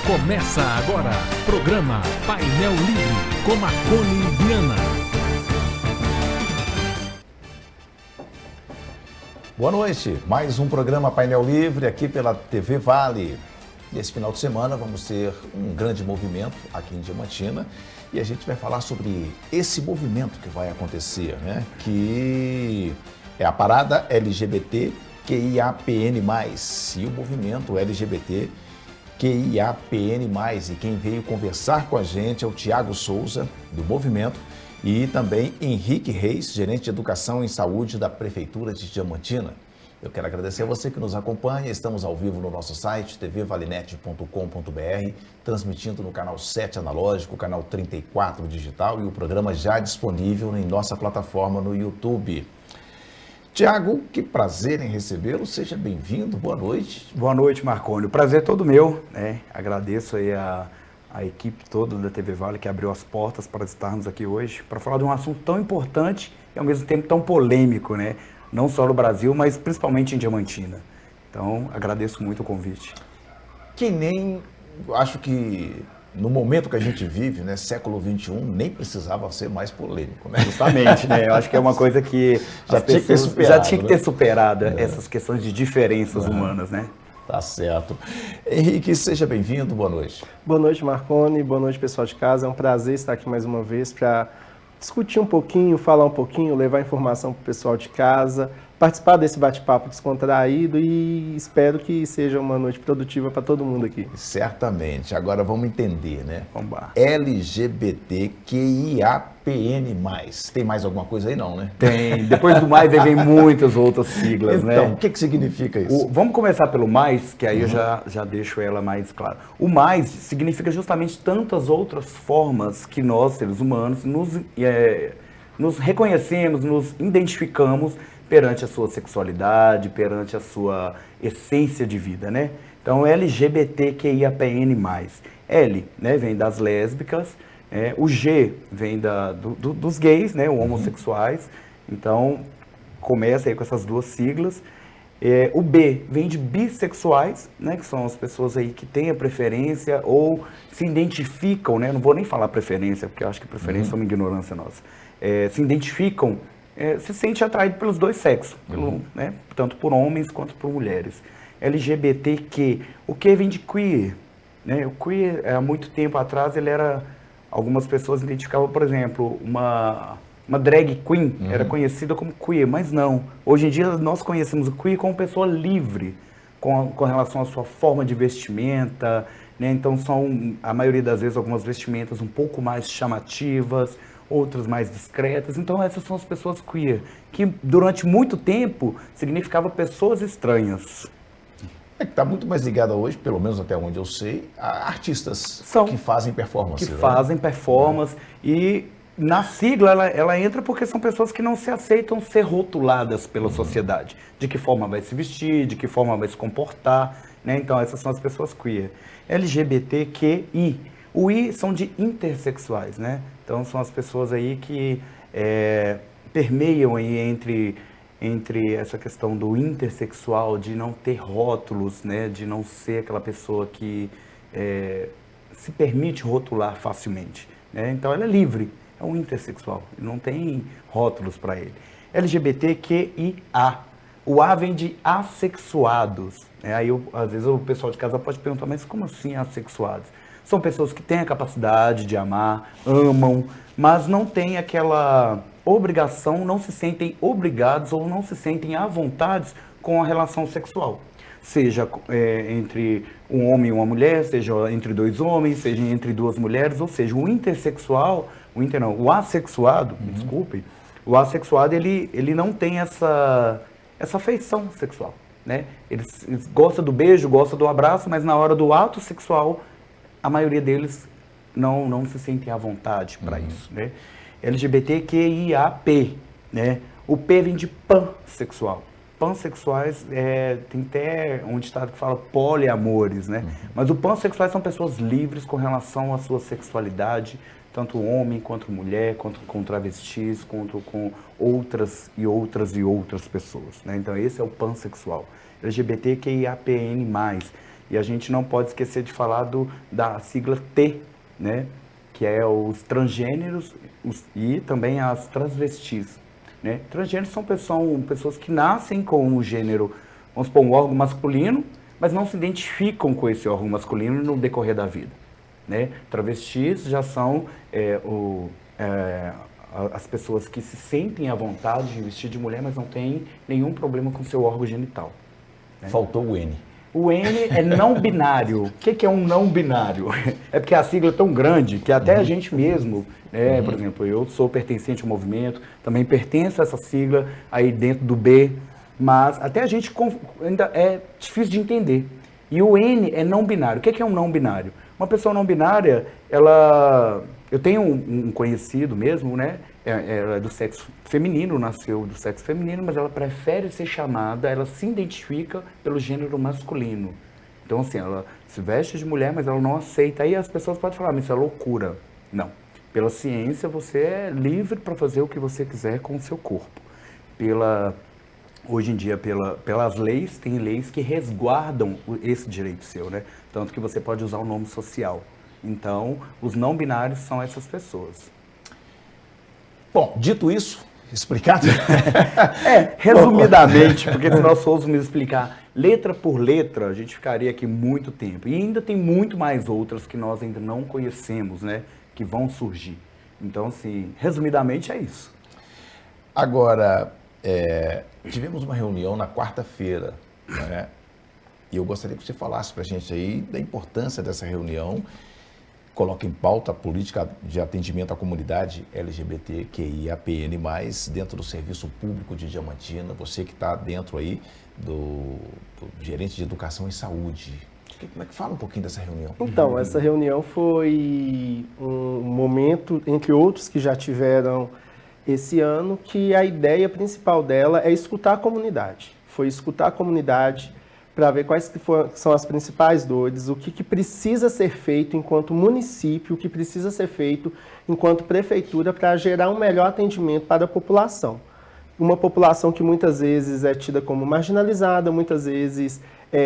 Começa agora, programa Painel Livre, com Marconi Viana. Boa noite, mais um programa Painel Livre aqui pela TV Vale. Nesse final de semana vamos ter um grande movimento aqui em Diamantina e a gente vai falar sobre esse movimento que vai acontecer, né? Que é a parada LGBT QIAPN+, e o movimento LGBT QIAPN+, e quem veio conversar com a gente é o Tiago Souza, do movimento, e também Henrique Reis, gerente de Educação e Saúde da Prefeitura de Diamantina. Eu quero agradecer a você que nos acompanha. Estamos ao vivo no nosso site, tvvalenet.com.br, transmitindo no canal 7 analógico, canal 34 digital e o programa já disponível em nossa plataforma no YouTube. Tiago, que prazer em recebê-lo. Seja bem-vindo. Boa noite. Boa noite, Marconi. O prazer é todo meu, né? Agradeço aí a equipe toda da TV Vale que abriu as portas para estarmos aqui hoje para falar de um assunto tão importante e ao mesmo tempo tão polêmico, né? Não só no Brasil, mas principalmente em Diamantina. Então, agradeço muito o convite. Que nem, acho que no momento que a gente vive, né, século XXI, nem precisava ser mais polêmico, né? Justamente, né? Eu acho que é uma coisa que já tinha que ter superado, já tinha que ter superado essas questões de diferenças humanas, né? Tá certo. Henrique, seja bem-vindo, boa noite. Boa noite, Marconi, boa noite, pessoal de casa. É um prazer estar aqui mais uma vez para discutir um pouquinho, falar um pouquinho, levar informação para o pessoal de casa, participar desse bate-papo descontraído e espero que seja uma noite produtiva para todo mundo aqui. Certamente. Agora vamos entender, né? Vamos lá. LGBTQIAPN+. Tem mais alguma coisa aí não, né? Tem. Depois do mais vem muitas outras siglas, né? Então, o que significa isso? Vamos começar pelo mais, que aí eu já deixo ela mais clara. O mais significa justamente tantas outras formas que nós, seres humanos, nos reconhecemos, nos identificamos perante a sua sexualidade, perante a sua essência de vida, né? Então, LGBTQIAPN+. L, né, vem das lésbicas, o G vem dos gays, né, homossexuais. Então, começa aí com essas duas siglas. O B vem de bissexuais, né, que são as pessoas aí que têm a preferência ou se identificam, né, não vou nem falar preferência, porque eu acho que preferência é uma ignorância nossa, se identificam, se sente atraído pelos dois sexos, né, tanto por homens quanto por mulheres. LGBTQ, o que vem de queer, né, o queer há muito tempo atrás algumas pessoas identificavam, por exemplo, uma drag queen era conhecida como queer, mas não. Hoje em dia nós conhecemos o queer como pessoa livre com relação à sua forma de vestimenta, né? Então são, a maioria das vezes, algumas vestimentas um pouco mais chamativas, outras mais discretas. Então essas são as pessoas queer, que durante muito tempo significava pessoas estranhas. Está muito mais ligada hoje, pelo menos até onde eu sei, a artistas que fazem performance. Que fazem performance e na sigla ela entra porque são pessoas que não se aceitam ser rotuladas pela sociedade. De que forma vai se vestir, de que forma vai se comportar, né? Então essas são as pessoas queer. LGBTQI. O I são de intersexuais, né? Então são as pessoas aí que permeiam aí entre essa questão do intersexual, de não ter rótulos, né? De não ser aquela pessoa que se permite rotular facilmente, né? Então ela é livre. É um intersexual, não tem rótulos para ele. LGBTQIA. O A vem de assexuados. Aí, às vezes, o pessoal de casa pode perguntar, mas como assim assexuados? São pessoas que têm a capacidade de amar, amam, mas não têm aquela obrigação, não se sentem obrigados ou não se sentem à vontade com a relação sexual. Seja entre um homem e uma mulher, seja entre dois homens, seja entre duas mulheres, ou seja, o intersexual, o assexuado, desculpe, o assexuado ele não tem essa afeição sexual, né? Eles gostam do beijo, gostam do abraço, mas na hora do ato sexual, a maioria deles não se sentem à vontade para isso, né? LGBTQIAP, né? O P vem de pansexual. Pansexuais, tem até um ditado que fala poliamores, né? Mas o pansexuais são pessoas livres com relação à sua sexualidade, tanto homem quanto mulher, quanto com travestis, quanto com outras pessoas, né? Então esse é o pansexual. LGBTQIAPN+, E a gente não pode esquecer de falar da sigla T, né? Que é os transgêneros e também as transvestis. Né? Transgêneros são pessoas que nascem com o gênero, vamos supor, um órgão masculino, mas não se identificam com esse órgão masculino no decorrer da vida. Né? Travestis já são as pessoas que se sentem à vontade de vestir de mulher, mas não têm nenhum problema com seu órgão genital. Né? Faltou o N. O N é não binário. O que é um não binário? É porque a sigla é tão grande que até a gente mesmo, né, por exemplo, eu sou pertencente ao movimento, também pertenço a essa sigla aí dentro do B, mas até a gente ainda é difícil de entender. E o N é não binário. O que é um não binário? Uma pessoa não binária, eu tenho um conhecido mesmo, né? Ela é do sexo feminino, nasceu do sexo feminino, mas ela prefere ser chamada, ela se identifica pelo gênero masculino. Então, assim, ela se veste de mulher, mas ela não aceita. Aí as pessoas podem falar, mas isso é loucura. Não. Pela ciência, você é livre para fazer o que você quiser com o seu corpo. Hoje em dia, pelas leis, tem leis que resguardam esse direito seu, né? Tanto que você pode usar o nome social. Então, os não binários são essas pessoas. Bom, dito isso, explicado? Resumidamente, porque se nós fôssemos explicar letra por letra, a gente ficaria aqui muito tempo. E ainda tem muito mais outras que nós ainda não conhecemos, né? Que vão surgir. Então, assim, resumidamente é isso. Agora, tivemos uma reunião na quarta-feira, né? E eu gostaria que você falasse para a gente aí da importância dessa reunião. Coloca em pauta a política de atendimento à comunidade LGBTQIAPN+, dentro do Serviço Público de Diamantina, você que está dentro aí do gerente de Educação e Saúde. Como é que fala um pouquinho dessa reunião? Então, essa reunião foi um momento, entre outros que já tiveram esse ano, que a ideia principal dela é escutar a comunidade. Foi escutar a comunidade para ver quais são as principais dores, o que precisa ser feito enquanto município, o que precisa ser feito enquanto prefeitura para gerar um melhor atendimento para a população. Uma população que muitas vezes é tida como marginalizada, muitas vezes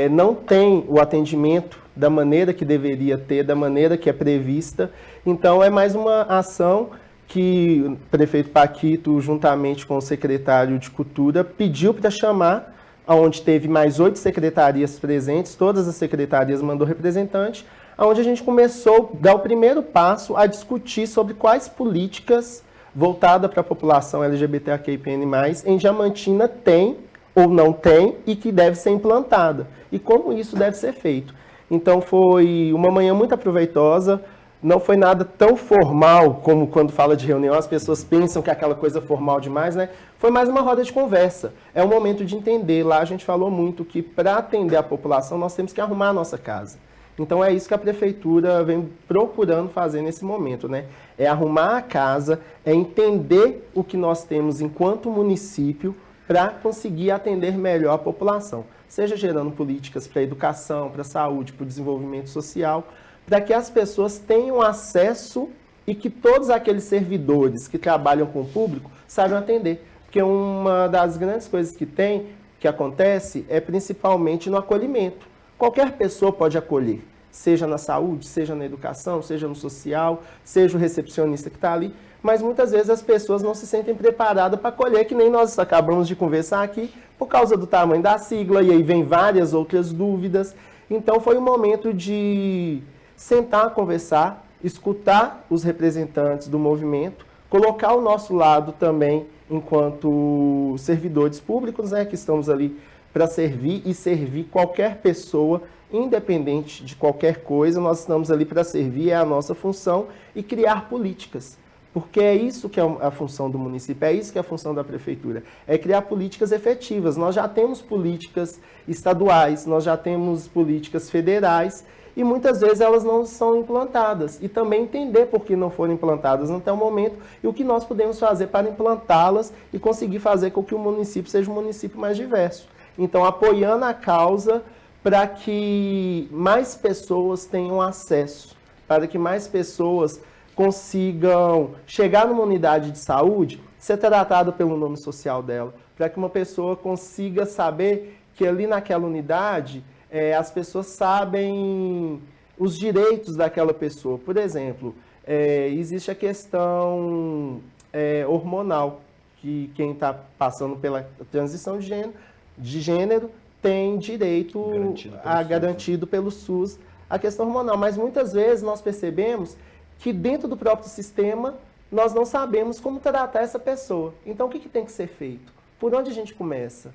não tem o atendimento da maneira que deveria ter, da maneira que é prevista. Então, é mais uma ação que o prefeito Paquito, juntamente com o secretário de Cultura, pediu para chamar, onde teve mais 8 secretarias presentes, todas as secretarias mandou representante, onde a gente começou a dar o primeiro passo a discutir sobre quais políticas voltadas para a população LGBTQIAPN+, em Diamantina tem ou não tem e que deve ser implantada, e como isso deve ser feito. Então foi uma manhã muito aproveitosa, não foi nada tão formal como quando fala de reunião, as pessoas pensam que é aquela coisa formal demais, né? Foi mais uma roda de conversa. É um momento de entender. Lá a gente falou muito que para atender a população nós temos que arrumar a nossa casa. Então é isso que a prefeitura vem procurando fazer nesse momento, né? É arrumar a casa, é entender o que nós temos enquanto município para conseguir atender melhor a população. Seja gerando políticas para a educação, para a saúde, para o desenvolvimento social, para que as pessoas tenham acesso e que todos aqueles servidores que trabalham com o público saibam atender. Porque uma das grandes coisas que acontece é principalmente no acolhimento. Qualquer pessoa pode acolher, seja na saúde, seja na educação, seja no social, seja o recepcionista que está ali, mas muitas vezes as pessoas não se sentem preparadas para acolher, que nem nós acabamos de conversar aqui, por causa do tamanho da sigla, e aí vem várias outras dúvidas. Então foi um momento de sentar, conversar, escutar os representantes do movimento, colocar o nosso lado também enquanto servidores públicos, né, que estamos ali para servir e servir qualquer pessoa, independente de qualquer coisa, nós estamos ali para servir, é a nossa função, e criar políticas. Porque é isso que é a função do município, é isso que é a função da prefeitura, é criar políticas efetivas. Nós já temos políticas estaduais, nós já temos políticas federais, e muitas vezes elas não são implantadas. E também entender por que não foram implantadas até o momento e o que nós podemos fazer para implantá-las e conseguir fazer com que o município seja um município mais diverso. Então, apoiando a causa para que mais pessoas tenham acesso, para que mais pessoas consigam chegar numa unidade de saúde, ser tratada pelo nome social dela, para que uma pessoa consiga saber que ali naquela unidade as pessoas sabem os direitos daquela pessoa. Por exemplo, existe a questão hormonal, que quem está passando pela transição de gênero tem direito garantido pelo SUS a questão hormonal. Mas muitas vezes nós percebemos que dentro do próprio sistema nós não sabemos como tratar essa pessoa. Então o que tem que ser feito? Por onde a gente começa?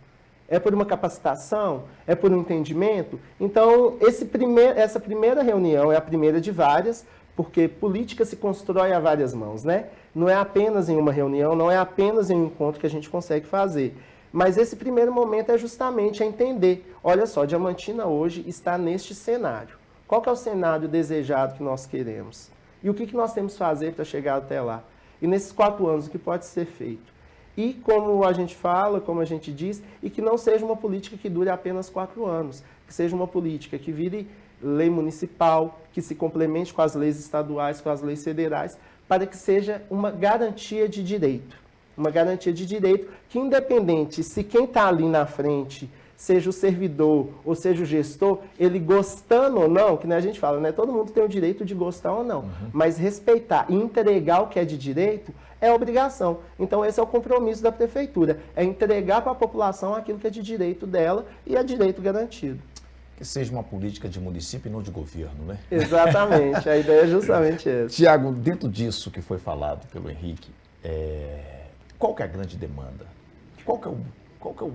É por uma capacitação? É por um entendimento? Então, essa primeira reunião é a primeira de várias, porque política se constrói a várias mãos, né? Não é apenas em uma reunião, não é apenas em um encontro que a gente consegue fazer. Mas esse primeiro momento é justamente a entender. Olha só, Diamantina hoje está neste cenário. Qual que é o cenário desejado que nós queremos? E o que nós temos que fazer para chegar até lá? E nesses 4 anos, o que pode ser feito? E como a gente fala, como a gente diz, e que não seja uma política que dure apenas 4 anos, que seja uma política que vire lei municipal, que se complemente com as leis estaduais, com as leis federais, para que seja uma garantia de direito. Uma garantia de direito que, independente se quem está ali na frente, seja o servidor ou seja o gestor, ele gostando ou não, que nem a gente fala, né? Todo mundo tem o direito de gostar ou não, mas respeitar e entregar o que é de direito é obrigação. Então esse é o compromisso da prefeitura, é entregar para a população aquilo que é de direito dela e é direito garantido. Que seja uma política de município e não de governo, né? Exatamente, a ideia é justamente essa. Tiago, dentro disso que foi falado pelo Henrique, qual que é a grande demanda? Qual que é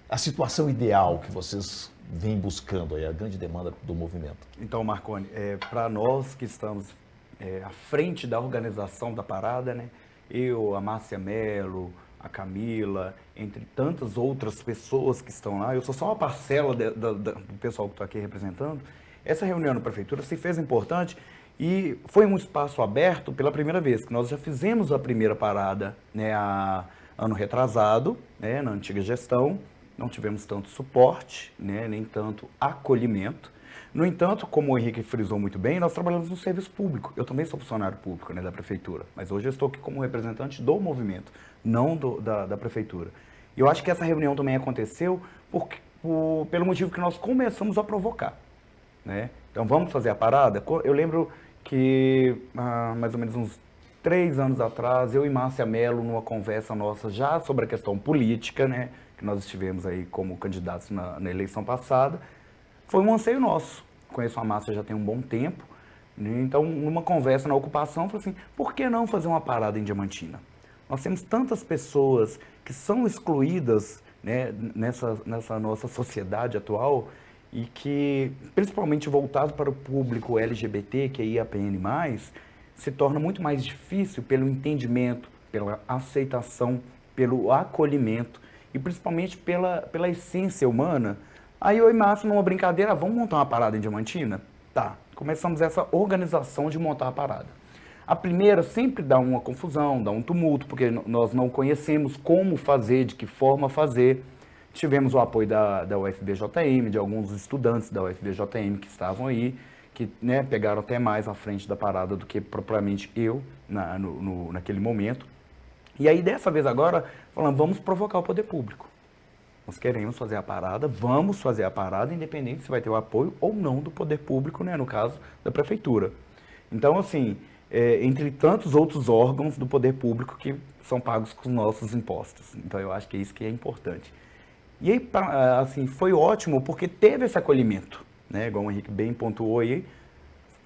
a situação ideal que vocês vêm buscando, aí, a grande demanda do movimento? Então, Marconi, para nós que estamos à frente da organização da parada, né? Eu, a Márcia Mello, a Camila, entre tantas outras pessoas que estão lá, eu sou só uma parcela do pessoal que estou aqui representando. Essa reunião na prefeitura se fez importante e foi um espaço aberto pela primeira vez, que nós já fizemos a primeira parada, né, ano retrasado, né, na antiga gestão. Não tivemos tanto suporte, né, nem tanto acolhimento. No entanto, como o Henrique frisou muito bem, nós trabalhamos no serviço público. Eu também sou funcionário público, né, da prefeitura, mas hoje eu estou aqui como representante do movimento, não da prefeitura. E eu acho que essa reunião também aconteceu pelo motivo que nós começamos a provocar, né? Então vamos fazer a parada? Eu lembro que mais ou menos uns 3 anos atrás, eu e Márcia Mello, numa conversa nossa já sobre a questão política, né, que nós estivemos aí como candidatos na eleição passada, foi um anseio nosso. Conheço a Márcia já tem um bom tempo, né? Então, numa conversa na ocupação, falei assim, por que não fazer uma parada em Diamantina? Nós temos tantas pessoas que são excluídas, né, nessa nossa sociedade atual e que, principalmente voltado para o público LGBT, que é IAPN+, se torna muito mais difícil pelo entendimento, pela aceitação, pelo acolhimento e principalmente pela essência humana. Aí eu e Márcio, numa brincadeira, vamos montar uma parada em Diamantina? Tá, começamos essa organização de montar a parada. A primeira sempre dá uma confusão, dá um tumulto, porque nós não conhecemos como fazer, de que forma fazer. Tivemos o apoio da UFBJM, de alguns estudantes da UFBJM que estavam aí, que, né, pegaram até mais à frente da parada do que propriamente eu naquele momento. E aí, dessa vez agora, falando, vamos provocar o poder público. Nós queremos fazer a parada, vamos fazer a parada, independente se vai ter o apoio ou não do poder público, né, no caso da prefeitura. Então, assim, entre tantos outros órgãos do poder público que são pagos com os nossos impostos. Então, eu acho que é isso que é importante. E aí, assim, foi ótimo porque teve esse acolhimento, né, igual o Henrique bem pontuou aí.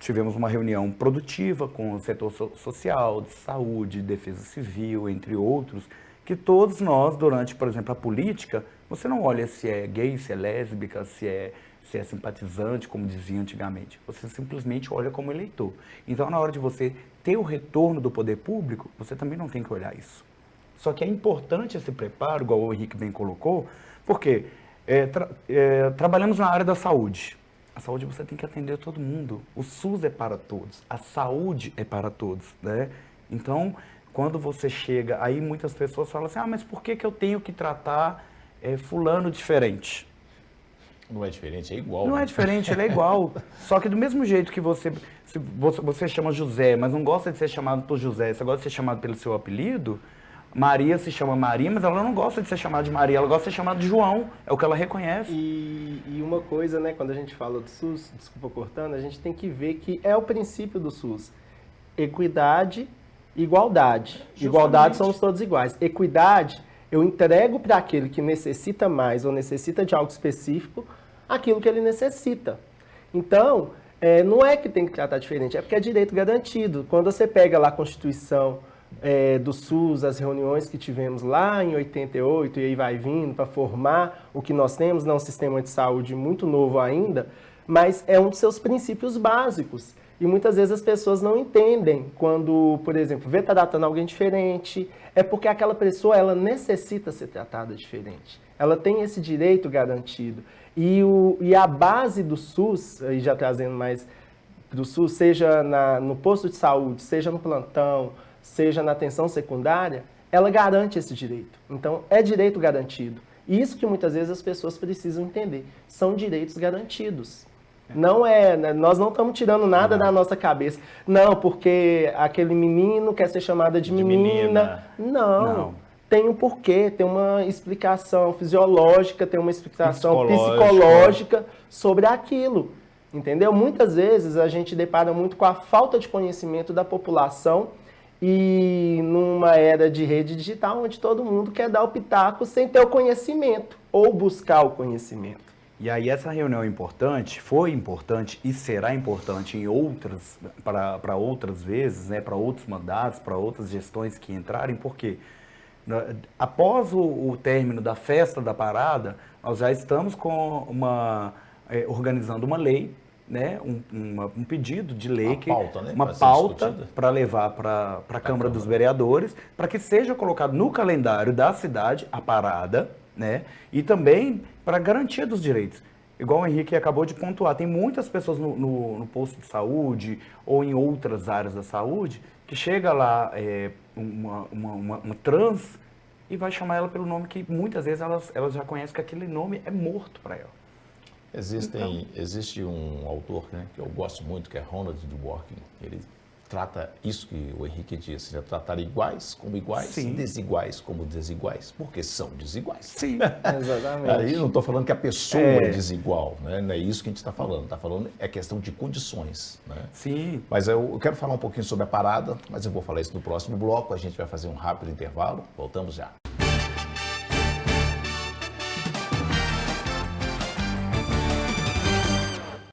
Tivemos uma reunião produtiva com o setor social, de saúde, defesa civil, entre outros, que todos nós, durante, por exemplo, a política, você não olha se é gay, se é lésbica, se é simpatizante, como dizia antigamente. Você simplesmente olha como eleitor. Então, na hora de você ter o retorno do poder público, você também não tem que olhar isso. Só que é importante esse preparo, igual o Henrique bem colocou, porque trabalhamos na área da saúde. A saúde você tem que atender todo mundo. O SUS é para todos. A saúde é para todos, né? Então, quando você chega, aí muitas pessoas falam assim, mas por que eu tenho que tratar fulano diferente? Não é diferente, é igual. Não, né? É diferente, ele é igual. Só que do mesmo jeito que você chama José, mas não gosta de ser chamado por José, você gosta de ser chamado pelo seu apelido, Maria se chama Maria, mas ela não gosta de ser chamada de Maria, ela gosta de ser chamada de João, é o que ela reconhece. E uma coisa, né, quando a gente fala do SUS, desculpa cortando, a gente tem que ver que é o princípio do SUS. Equidade, igualdade. Justamente. Igualdade somos todos iguais. Equidade, eu entrego para aquele que necessita mais ou necessita de algo específico, aquilo que ele necessita. Então, não é que tem que tratar diferente, é porque é direito garantido. Quando você pega lá a Constituição do SUS, as reuniões que tivemos lá em 88, e aí vai vindo para formar o que nós temos, não é um sistema de saúde muito novo ainda, mas é um dos seus princípios básicos. E muitas vezes as pessoas não entendem quando, por exemplo, vê tratando alguém diferente, é porque aquela pessoa ela necessita ser tratada diferente. Ela tem esse direito garantido. E a base do SUS, aí já trazendo mais do SUS, seja no posto de saúde, seja no plantão, seja na atenção secundária, ela garante esse direito. Então, é direito garantido. E isso que muitas vezes as pessoas precisam entender. São direitos garantidos. Não nós não estamos tirando nada da nossa cabeça. Não, porque aquele menino quer ser chamada de menina. Não. Tem um porquê, tem uma explicação fisiológica, tem uma explicação psicológica sobre aquilo. Entendeu? Muitas vezes a gente depara muito com a falta de conhecimento da população e numa era de rede digital onde todo mundo quer dar o pitaco sem ter o conhecimento ou buscar o conhecimento. E aí essa reunião foi importante e será importante em outras, para outras vezes, né, para outros mandatos, para outras gestões que entrarem, porque após o término da festa da parada, nós já estamos com organizando uma lei, né, um pedido de lei, uma pauta para levar para a Câmara dos Vereadores, para que seja colocado no calendário da cidade a parada, né, e também para garantia dos direitos. Igual o Henrique acabou de pontuar, tem muitas pessoas no posto de saúde ou em outras áreas da saúde que chega lá uma trans e vai chamar ela pelo nome que muitas vezes elas já conhecem que aquele nome é morto para ela. Existe um autor, né, que eu gosto muito, que é Ronald Dworkin. Ele trata isso que o Henrique disse, né, tratar iguais como iguais, sim, desiguais como desiguais, porque são desiguais. Sim, exatamente. Aí eu não estou falando que a pessoa é desigual, né? Não é isso que a gente está falando. Está falando é questão de condições, né? Sim. Mas eu quero falar um pouquinho sobre a parada, mas eu vou falar isso no próximo bloco. A gente vai fazer um rápido intervalo. Voltamos já.